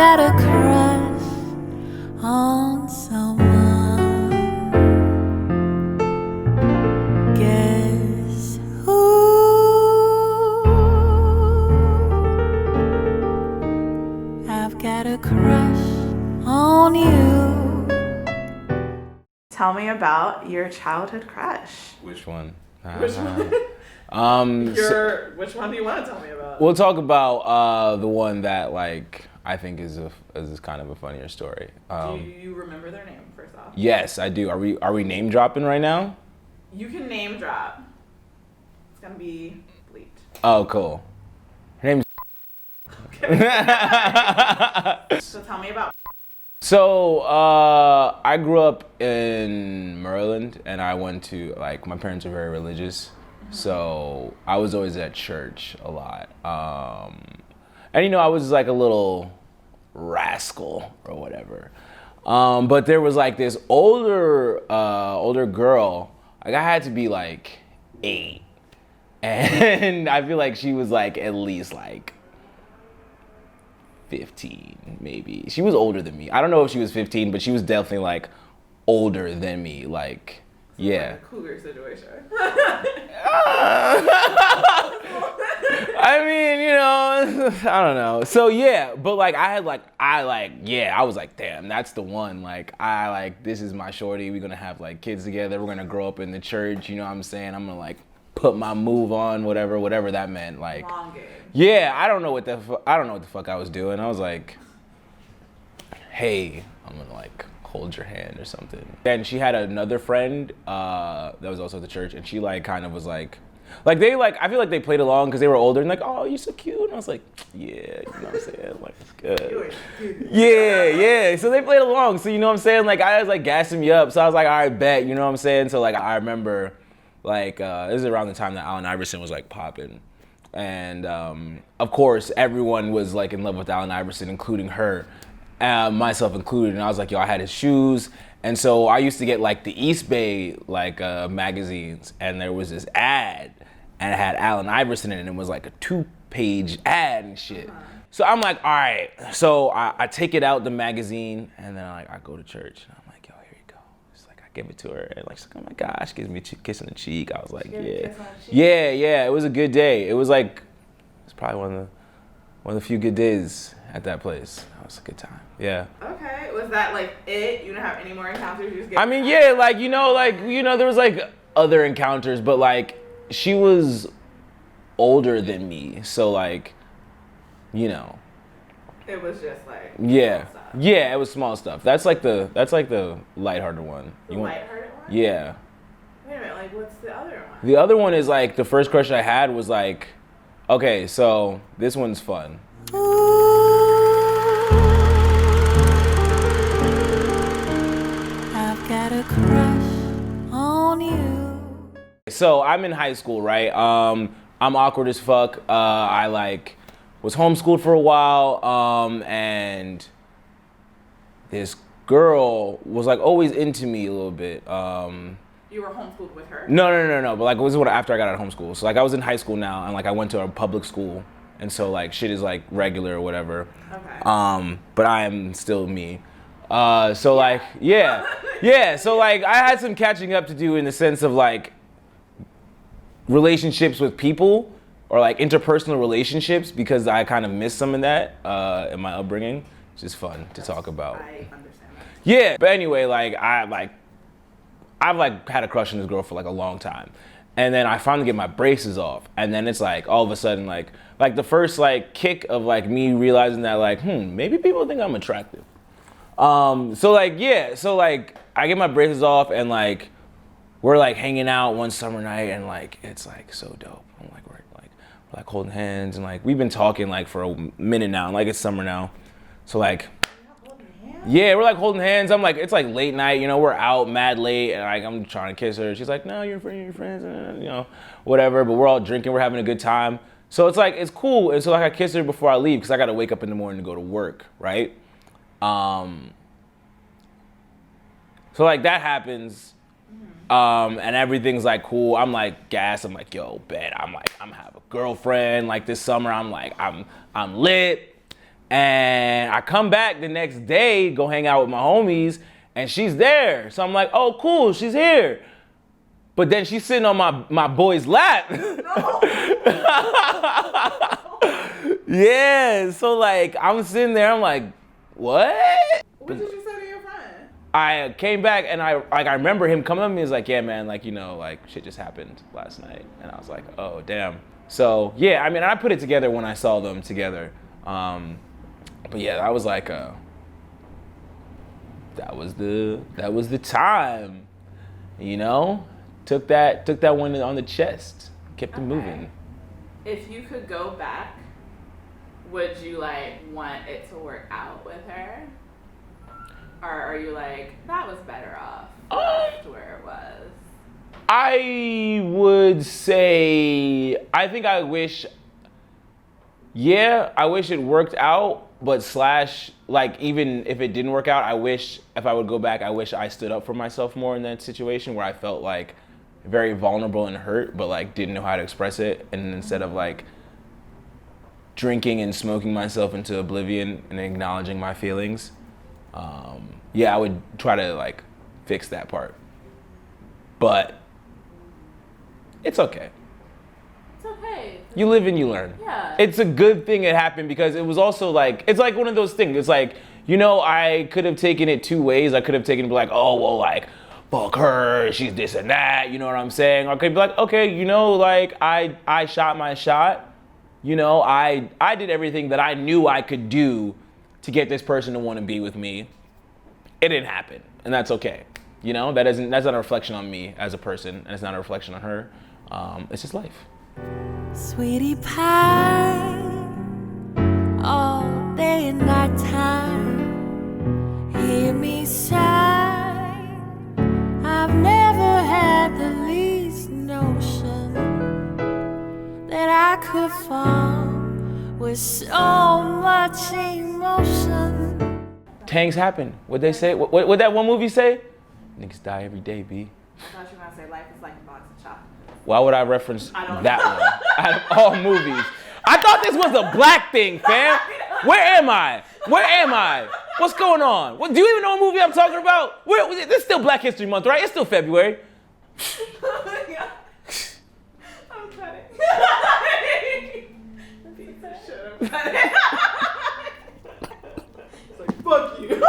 got a crush on someone. Guess who? I've got a crush on you. Tell me about your childhood crush. Which one? Which one? Which one do you want to tell me about? We'll talk about the one that like I think is kind of a funnier story. Do you remember their name first off? Yes, I do. Are we name dropping right now? You can name drop. It's gonna be bleeped. Oh, cool. Her name's. Okay. So tell me about. So I grew up in Maryland, and I went to like my parents are very religious, so I was always at church a lot. And you know, I was like a little rascal or whatever. But there was like this older girl. Like I had to be like 8, and I feel like she was like at least like 15, maybe. She was older than me. I don't know if she was 15, but she was definitely like older than me. Like, yeah. Like a cougar situation. I mean, you know, I don't know. So yeah, but like I was like, damn, that's the one. Like this is my shorty. We're gonna have like kids together. We're gonna grow up in the church. You know what I'm saying? I'm gonna like put my move on, whatever that meant. Like, long game. Yeah, I don't know what the fuck I was doing. I was like, hey, I'm gonna like hold your hand or something. Then she had another friend that was also at the church, and she like kind of was like they like I feel like they played along because they were older and like, oh, you're so cute. And I was like, yeah, you know what I'm saying? Like, it's good. Yeah. So they played along. So you know what I'm saying? Like I was like gassing me up. So I was like, all right, bet. You know what I'm saying? So like I remember like this is around the time that Allen Iverson was like popping. And of course, everyone was like in love with Allen Iverson, including her, myself included. And I was like, yo, I had his shoes. And so I used to get like the East Bay like magazines, and there was this ad, and it had Allen Iverson in it, and it was like a 2-page ad and shit. So I'm like, all right. So I take it out the magazine, and then I go to church, and I'm like, yo, here you go. It's like I give it to her, and like she's like, oh my gosh, gives me a kiss on the cheek. I was like, yeah. It was a good day. It was probably one of the few good days at that place. That was a good time. Yeah. Okay. Was that like it? You didn't have any more encounters? You just I mean, yeah, like you know, there was like other encounters, but like she was older than me, so like, you know. It was just like yeah, it was small stuff. That's like the lighthearted one. The lighthearted one? Yeah. Wait a minute, like what's the other one? The other one is like the first crush I had was like, okay, so this one's fun. I've got a crush on you. So I'm in high school, right? I'm awkward as fuck. I like was homeschooled for a while, and this girl was like always into me a little bit. You were homeschooled with her? No. But like it was after I got out of homeschool. So like I was in high school now, and like I went to a public school, and so like shit is like regular or whatever. Okay. But I am still me. So like yeah. So like I had some catching up to do in the sense of like relationships with people or like interpersonal relationships, because I kind of missed some of that in my upbringing. It's just fun to talk about. I understand that. Yeah, but anyway, like I've had a crush on this girl for like a long time, and then I finally get my braces off, and then it's like all of a sudden like the first like kick of like me realizing that like maybe people think I'm attractive. So like I get my braces off, and like we're like hanging out one summer night, and like it's like so dope. I'm like we're like holding hands, and like we've been talking like for a minute now, and like it's summer now, so like. Yeah, we're like holding hands. I'm like, it's like late night, you know, we're out mad late, and like I'm trying to kiss her. She's like, no, you're friends, you know, whatever. But we're all drinking, we're having a good time. So it's like, it's cool. And so like I kiss her before I leave, because I got to wake up in the morning to go to work, right? So like that happens, and everything's like cool. I'm like gassed. I'm like, yo, bet. I'm have a girlfriend. Like this summer, I'm like, I'm lit. And I come back the next day, go hang out with my homies, and she's there. So I'm like, oh, cool, she's here. But then she's sitting on my boy's lap. No. Yeah, so like I'm sitting there, I'm like, what? What did you say to your friend? I came back and I remember him coming up to me and was like, yeah, man, like, you know, like shit just happened last night. And I was like, oh, damn. So yeah, I mean, I put it together when I saw them together. But yeah, I was like, that was the time, you know? Took that one on the chest, kept it moving. If you could go back, would you like want it to work out with her? Or are you like, that was better off left where it was? I would say, I think I wish it worked out, but like even if it didn't work out, I wish if I would go back, I wish I stood up for myself more in that situation where I felt like very vulnerable and hurt, but like didn't know how to express it. And instead of like drinking and smoking myself into oblivion and acknowledging my feelings, I would try to like fix that part. But it's okay. It's okay. You live and you learn. Yeah. It's a good thing it happened because it was also like, it's like one of those things. It's like, you know, I could have taken it two ways. I could have taken it like, oh, well, like, fuck her, she's this and that, you know what I'm saying? Or I could be like, okay, you know, like, I shot my shot. You know, I did everything that I knew I could do to get this person to want to be with me. It didn't happen, and that's okay. You know, that's not a reflection on me as a person, and it's not a reflection on her. It's just life. Sweetie pie, all day and night time. Hear me sigh. I've never had the least notion that I could fall with so much emotion. Things happen. What'd they say? What that one movie say? Niggas die every day, B. I thought you were gonna say life is like a box of chocolates. Why would I reference I don't that know. one out of all movies? I thought this was a black thing, fam. Where am I? What's going on? Do you even know what movie I'm talking about? This is still Black History Month, right? It's still February. I'm cutting. Piece of shit, I'm cutting. It's like, fuck you.